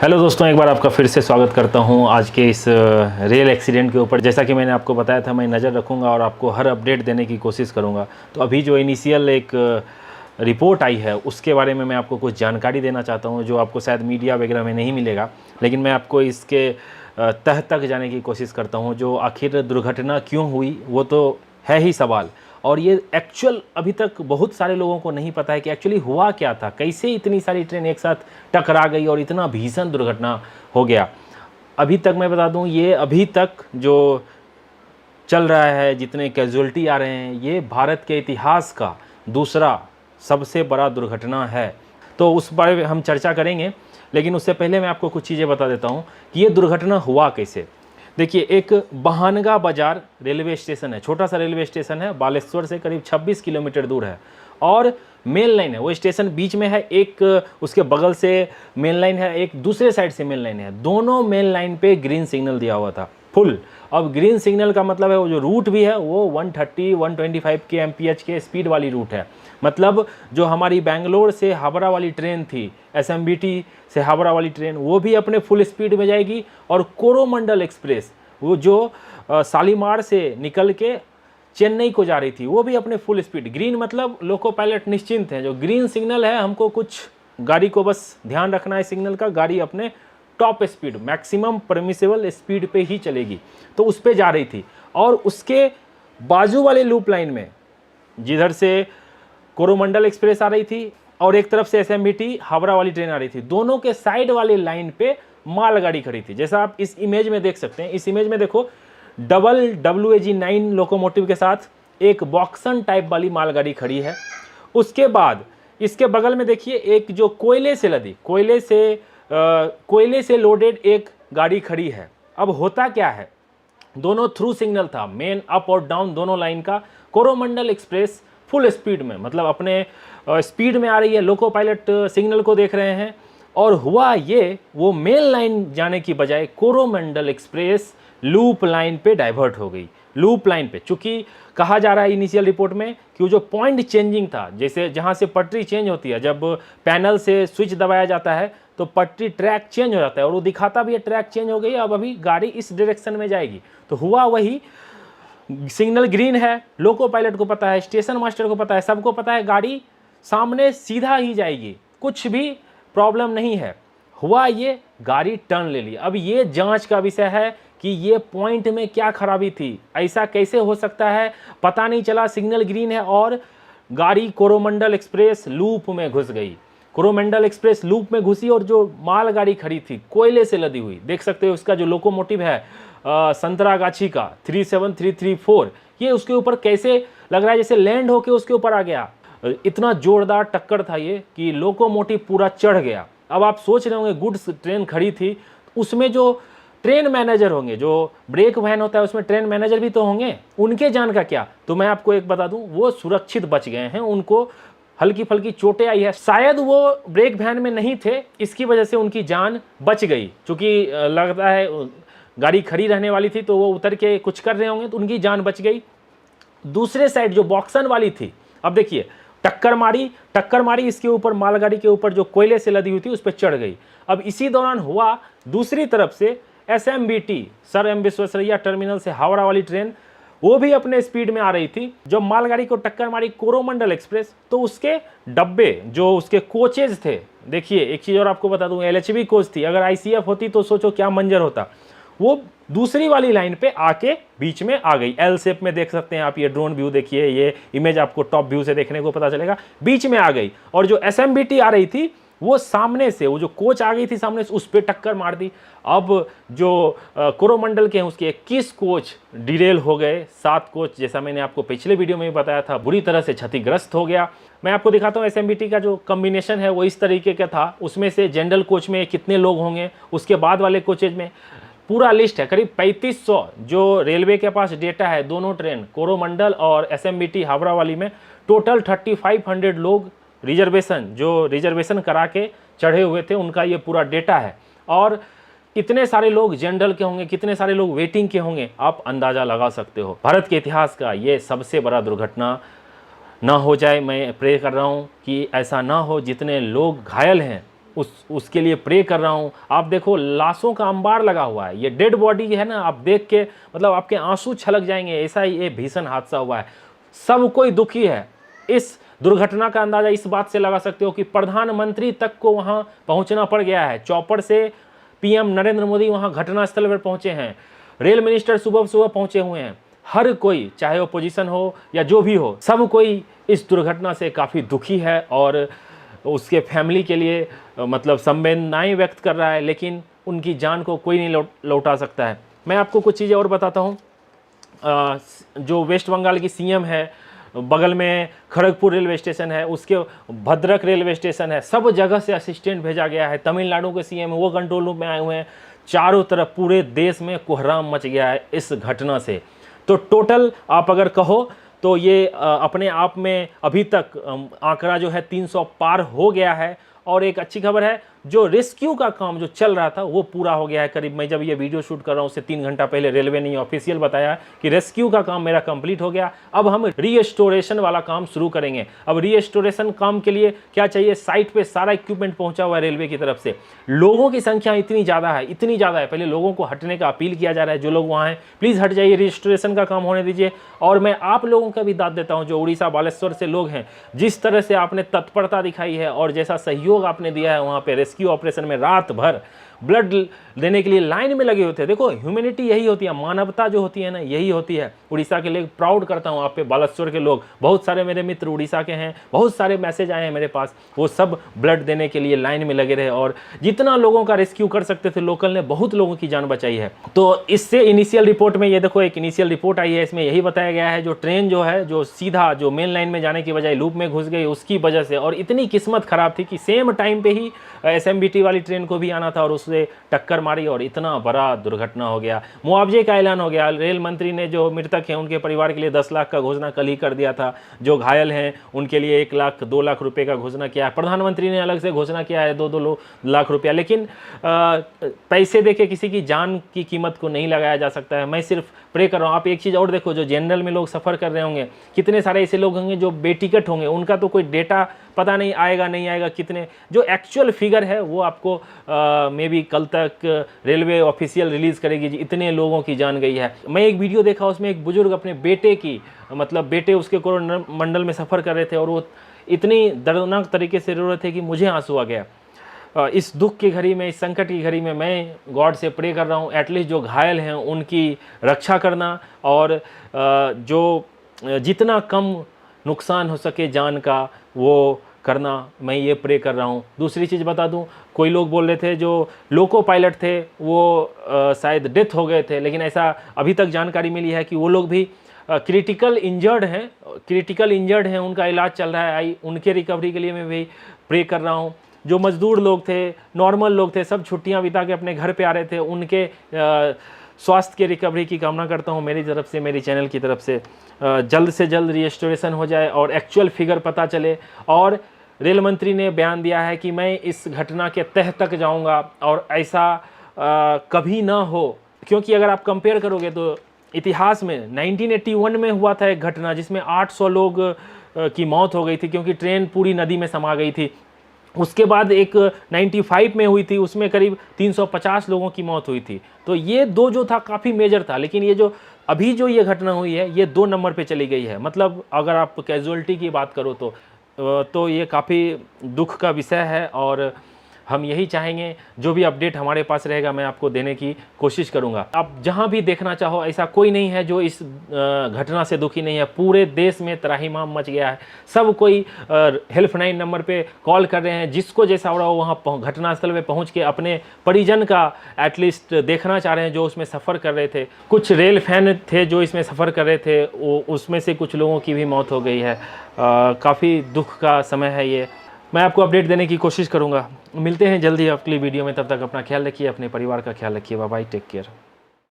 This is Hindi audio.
हेलो दोस्तों, एक बार आपका फिर से स्वागत करता हूं आज के इस रेल एक्सीडेंट के ऊपर। जैसा कि मैंने आपको बताया था, मैं नज़र रखूंगा और आपको हर अपडेट देने की कोशिश करूंगा। तो अभी जो इनिशियल एक रिपोर्ट आई है उसके बारे में मैं आपको कुछ जानकारी देना चाहता हूं, जो आपको शायद मीडिया वगैरह में नहीं मिलेगा, लेकिन मैं आपको इसके तह तक जाने की कोशिश करता हूँ। जो आखिर दुर्घटना क्यों हुई वो तो है ही सवाल, और ये एक्चुअल अभी तक बहुत सारे लोगों को नहीं पता है कि एक्चुअली हुआ क्या था, कैसे इतनी सारी ट्रेन एक साथ टकरा गई और इतना भीषण दुर्घटना हो गया। अभी तक मैं बता दूं, ये अभी तक जो चल रहा है, जितने कैजुअल्टी आ रहे हैं, ये भारत के इतिहास का दूसरा सबसे बड़ा दुर्घटना है। तो उस बारे में हम चर्चा करेंगे, लेकिन उससे पहले मैं आपको कुछ चीज़ें बता देता हूँ कि ये दुर्घटना हुआ कैसे। देखिए, एक बहानगा बाजार रेलवे स्टेशन है, छोटा सा रेलवे स्टेशन है, बालेश्वर से करीब 26 किलोमीटर दूर है, और मेन लाइन है। वो स्टेशन बीच में है, एक उसके बगल से मेन लाइन है, एक दूसरे साइड से मेन लाइन है। दोनों मेन लाइन पे ग्रीन सिग्नल दिया हुआ था फुल। अब ग्रीन सिग्नल का मतलब है वो जो रूट भी है वो 130-125 के एमपीएच के स्पीड वाली रूट है। मतलब जो हमारी बेंगलोर से हावड़ा वाली ट्रेन थी, एसएमबीटी से हावड़ा वाली ट्रेन, वो भी अपने फुल स्पीड में जाएगी। और कोरोमंडल एक्सप्रेस, वो जो शालीमार से निकल के चेन्नई को जा रही थी, वो भी अपने फुल स्पीड। ग्रीन मतलब लोको पायलट निश्चिंत हैं, जो ग्रीन सिग्नल है हमको कुछ गाड़ी को बस ध्यान रखना है सिग्नल का, गाड़ी अपने top speed, maximum permissible speed पे ही चलेगी, तो उस पे जा रही थी। और उसके बाजू वाले लूप लाइन में, जिधर से कोरोमंडल एक्सप्रेस आ रही थी और एक तरफ से एसएमबीटी हावड़ा वाली ट्रेन आ रही थी, दोनों के साइड वाले लाइन पे मालगाड़ी खड़ी थी। जैसा आप इस इमेज में देख सकते हैं, इस इमेज में देखो, डबल WAG9 लोकोमोटिव के साथ एक बॉक्सन टाइप वाली मालगाड़ी खड़ी है। उसके बाद इसके बगल में देखिए, एक जो कोयले से लदी, कोयले से लोडेड एक गाड़ी खड़ी है। अब होता क्या है, दोनों थ्रू सिग्नल था, मेन अप और डाउन दोनों लाइन का। कोरोमंडल एक्सप्रेस फुल स्पीड में, मतलब अपने स्पीड में आ रही है, लोको पायलट सिग्नल को देख रहे हैं। और हुआ ये, वो मेन लाइन जाने की बजाय कोरोमंडल एक्सप्रेस लूप लाइन पे डाइवर्ट हो गई। लूप लाइन पे, चूंकि कहा जा रहा है इनिशियल रिपोर्ट में कि वो जो पॉइंट चेंजिंग था, जैसे जहाँ से पटरी चेंज होती है, जब पैनल से स्विच दबाया जाता है तो पटरी ट्रैक चेंज हो जाता है, और वो दिखाता भी है ट्रैक चेंज हो गई, अब अभी गाड़ी इस डायरेक्शन में जाएगी। तो हुआ वही, सिग्नल ग्रीन है, लोको पायलट को पता है, स्टेशन मास्टर को पता है, सबको पता है गाड़ी सामने सीधा ही जाएगी, कुछ भी प्रॉब्लम नहीं है। हुआ ये, गाड़ी टर्न ले ली। अब ये जांच का विषय है कि ये पॉइंट में क्या खराबी थी, ऐसा कैसे हो सकता है, पता नहीं चला। सिग्नल ग्रीन है और गाड़ी कोरोमंडल एक्सप्रेस लूप में घुस गई। कोरोमंडल एक्सप्रेस लूप में घुसी, और जो मालगाड़ी खड़ी थी कोयले से लदी हुई, देख सकते हो उसका जो लोकोमोटिव है संतरागाछी का 37334, ये उसके ऊपर कैसे लग रहा है जैसे लैंड होके उसके ऊपर आ गया। इतना जोरदार टक्कर था ये कि लोकोमोटिव पूरा चढ़ गया। अब आप सोच रहे होंगे, गुड्स ट्रेन खड़ी थी, उसमें जो ट्रेन मैनेजर होंगे, जो ब्रेक वैन होता है उसमें ट्रेन मैनेजर भी तो होंगे, उनके जान का क्या? तो मैं आपको एक बता दूं, वो सुरक्षित बच गए हैं, उनको हल्की फुल्की चोटें आई है, शायद वो ब्रेक वैन में नहीं थे, इसकी वजह से उनकी जान बच गई। क्योंकि लगता है गाड़ी खड़ी रहने वाली थी, तो वो उतर के कुछ कर रहे होंगे, तो उनकी जान बच गई। दूसरे साइड जो बॉक्सन वाली थी, अब देखिए, टक्कर मारी, इसके ऊपर मालगाड़ी के ऊपर जो कोयले से लदी हुई थी उस पर चढ़ गई। अब इसी दौरान हुआ, दूसरी तरफ से SMBT sir M Visvesvaraya terminal से हावड़ा वाली ट्रेन, वो भी अपने स्पीड में आ रही थी। जब मालगाड़ी को टक्कर मारी कोरोमंडल एक्सप्रेस, तो उसके डब्बे, जो उसके कोचेज थे, देखिए एक चीज़ और आपको बता दूं, LHB कोच थी, अगर ICF होती तो सोचो क्या मंजर होता। वो दूसरी वाली लाइन पे आके बीच में आ गई, L शेप में देख सकते हैं आप, ये ड्रोन व्यू देखिए, ये इमेज आपको टॉप व्यू से देखने को पता चलेगा, बीच में आ गई। और जो SMBT आ रही थी, वो सामने से, वो जो कोच आ गई थी सामने से, उस पर टक्कर मार दी। अब जो कोरोमंडल के हैं उसके 21 कोच डिरेल हो गए, 7 कोच, जैसा मैंने आपको पिछले वीडियो में भी बताया था, बुरी तरह से क्षतिग्रस्त हो गया। मैं आपको दिखाता हूँ SMBT का जो कॉम्बिनेशन है वो इस तरीके का था। उसमें से जनरल कोच में कितने लोग होंगे, उसके बाद वाले कोचेज में पूरा लिस्ट है, करीब 3500 जो रेलवे के पास डेटा है, दोनों ट्रेन कोरोमंडल और SMBT हावड़ा वाली में टोटल 3500 लोग रिजर्वेशन करा के चढ़े हुए थे, उनका ये पूरा डेटा है। और इतने सारे लोग जनरल के होंगे, कितने सारे लोग वेटिंग के होंगे, आप अंदाज़ा लगा सकते हो। भारत के इतिहास का ये सबसे बड़ा दुर्घटना ना हो जाए, मैं प्रे कर रहा हूँ कि ऐसा ना हो। जितने लोग घायल हैं उसके लिए प्रे कर रहा हूँ। आप देखो लाशों का अंबार लगा हुआ है, ये डेड बॉडी है ना, आप देख के मतलब आपके आंसू छलक जाएंगे, ऐसा ही ये भीषण हादसा हुआ है। सब कोई दुखी है। इस दुर्घटना का अंदाजा इस बात से लगा सकते हो कि प्रधानमंत्री तक को वहां पहुंचना पड़ गया है। चौपर से पीएम नरेंद्र मोदी वहां घटनास्थल पर पहुंचे हैं, रेल मिनिस्टर सुबह सुबह पहुंचे हुए हैं। हर कोई, चाहे ओपोजिशन हो या जो भी हो, सब कोई इस दुर्घटना से काफ़ी दुखी है और उसके फैमिली के लिए मतलब संवेदनाएं व्यक्त कर रहा है, लेकिन उनकी जान को कोई नहीं लौटा सकता है। मैं आपको कुछ चीज़ें और बताता हूँ। जो वेस्ट बंगाल की सीएम है, बगल में खड़गपुर रेलवे स्टेशन है, उसके भद्रक रेलवे स्टेशन है, सब जगह से असिस्टेंट भेजा गया है। तमिलनाडु के सीएम वो कंट्रोल रूम में आए हुए हैं। चारों तरफ पूरे देश में कोहराम मच गया है इस घटना से। तो टोटल आप अगर कहो तो ये अपने आप में अभी तक आंकड़ा जो है 300 पार हो गया है। और एक अच्छी खबर है, जो रेस्क्यू का काम जो चल रहा था वो पूरा हो गया है। करीब मैं जब ये वीडियो शूट कर रहा हूँ उससे 3 घंटा पहले रेलवे ने ऑफिशियल बताया कि रेस्क्यू का काम मेरा कंप्लीट हो गया। अब हम रीस्टोरेशन वाला काम शुरू करेंगे। अब रीस्टोरेशन काम के लिए क्या चाहिए, साइट पे सारा इक्विपमेंट पहुंचा हुआ है रेलवे की तरफ से। लोगों की संख्या इतनी ज़्यादा है, इतनी ज़्यादा है, पहले लोगों को हटने का अपील किया जा रहा है। जो लोग वहाँ हैं प्लीज़ हट जाइए, रीस्टोरेशन का काम होने दीजिए। और मैं आप लोगों का भी दाद देता हूँ जो उड़ीसा बालेश्वर से लोग हैं, जिस तरह से आपने तत्परता दिखाई है और जैसा सहयोग आपने दिया है वहाँ पे रेस्क्यू ऑपरेशन में, रात भर ब्लड देने के लिए लाइन में लगे होते हैं। देखो ह्यूमैनिटी यही होती है, मानवता जो होती है ना, यही होती है। उड़ीसा के लिए प्राउड करता हूँ आप पे, बालेश्वर के लोग, बहुत सारे मेरे मित्र उड़ीसा के हैं, बहुत सारे मैसेज आए हैं मेरे पास, वो सब ब्लड देने के लिए लाइन में लगे रहे और जितना लोगों का रेस्क्यू कर सकते थे लोकल ने बहुत लोगों की जान बचाई है। तो इससे इनिशियल रिपोर्ट में ये देखो एक इनिशियल रिपोर्ट आई है, इसमें यही बताया गया है जो ट्रेन जो है जो सीधा जो मेन लाइन में जाने की बजाय लूप में घुस गई उसकी वजह से, और इतनी किस्मत खराब थी कि सेम टाइम पे ही SMBT वाली ट्रेन को भी आना था और उससे टक्कर मारी और इतना बड़ा दुर्घटना हो गया। मुआवजे का ऐलान हो गया। रेल मंत्री ने जो मृतक हैं उनके परिवार के लिए 10 लाख का घोषणा कल ही कर दिया था। जो घायल हैं उनके लिए 1 लाख 2 लाख रुपए का घोषणा किया है। प्रधानमंत्री ने अलग से घोषणा किया है 2-2 लाख रुपया। लेकिन पैसे देके किसी की जान की कीमत को नहीं लगाया जा सकता है। मैं सिर्फ प्रे कर रहा हूँ। आप एक चीज़ और देखो, जो जनरल में लोग सफ़र कर रहे होंगे, कितने सारे ऐसे लोग होंगे जो बेटिकट होंगे, उनका तो कोई डेटा पता नहीं आएगा नहीं आएगा कितने, जो एक्चुअल फिगर है वो आपको मे बी कल तक रेलवे ऑफिशियल रिलीज़ करेगी जी इतने लोगों की जान गई है। मैं एक वीडियो देखा, उसमें एक बुजुर्ग अपने बेटे की मतलब बेटे उसके कोरोमंडल में सफ़र कर रहे थे और वो इतनी दर्दनाक तरीके से रो रहे थे कि मुझे आंसू आ गया। इस दुख की घड़ी में, इस संकट की घड़ी में मैं गॉड से प्रे कर रहा हूँ एटलीस्ट जो घायल हैं उनकी रक्षा करना और जो जितना कम नुकसान हो सके जान का वो करना, मैं ये प्रे कर रहा हूँ। दूसरी चीज़ बता दूँ, कोई लोग बोल रहे थे जो लोको पायलट थे वो शायद डेथ हो गए थे, लेकिन ऐसा अभी तक जानकारी मिली है कि वो लोग भी क्रिटिकल इंजर्ड हैं, उनका इलाज चल रहा है। उनके रिकवरी के लिए मैं भी प्रे कर रहा हूँ। जो मज़दूर लोग थे, नॉर्मल लोग थे, सब छुट्टियां बिता के अपने घर पे आ रहे थे, उनके स्वास्थ्य के रिकवरी की कामना करता हूं मेरी तरफ से, मेरी चैनल की तरफ से। जल्द से जल्द रीस्टोरेशन हो जाए और एक्चुअल फिगर पता चले। और रेल मंत्री ने बयान दिया है कि मैं इस घटना के तह तक जाऊंगा और ऐसा कभी ना हो, क्योंकि अगर आप कंपेयर करोगे तो इतिहास में 1981 में हुआ था एक घटना जिसमें 800 लोग की मौत हो गई थी क्योंकि ट्रेन पूरी नदी में समा गई थी। उसके बाद एक 95 में हुई थी, उसमें करीब 350 लोगों की मौत हुई थी। तो ये दो जो था काफ़ी मेजर था, लेकिन ये जो अभी जो ये घटना हुई है ये 2 नंबर पे चली गई है। मतलब अगर आप कैजुअलिटी की बात करो तो ये काफ़ी दुख का विषय है और हम यही चाहेंगे जो भी अपडेट हमारे पास रहेगा मैं आपको देने की कोशिश करूंगा। आप जहां भी देखना चाहो, ऐसा कोई नहीं है जो इस घटना से दुखी नहीं है। पूरे देश में त्राहिमाम मच गया है, सब कोई हेल्पलाइन नंबर पे कॉल कर रहे हैं, जिसको जैसा हो रहा हो वहाँ घटनास्थल पे पहुँच के अपने परिजन का एटलीस्ट देखना चाह रहे हैं जो उसमें सफ़र कर रहे थे। कुछ रेल फैन थे जो इसमें सफ़र कर रहे थे, उसमें से कुछ लोगों की भी मौत हो गई है। काफ़ी दुख का समय है ये। मैं आपको अपडेट देने की कोशिश करूंगा। मिलते हैं जल्दी अगली वीडियो में, तब तक अपना ख्याल रखिए, अपने परिवार का ख्याल रखिए। Bye bye, take care.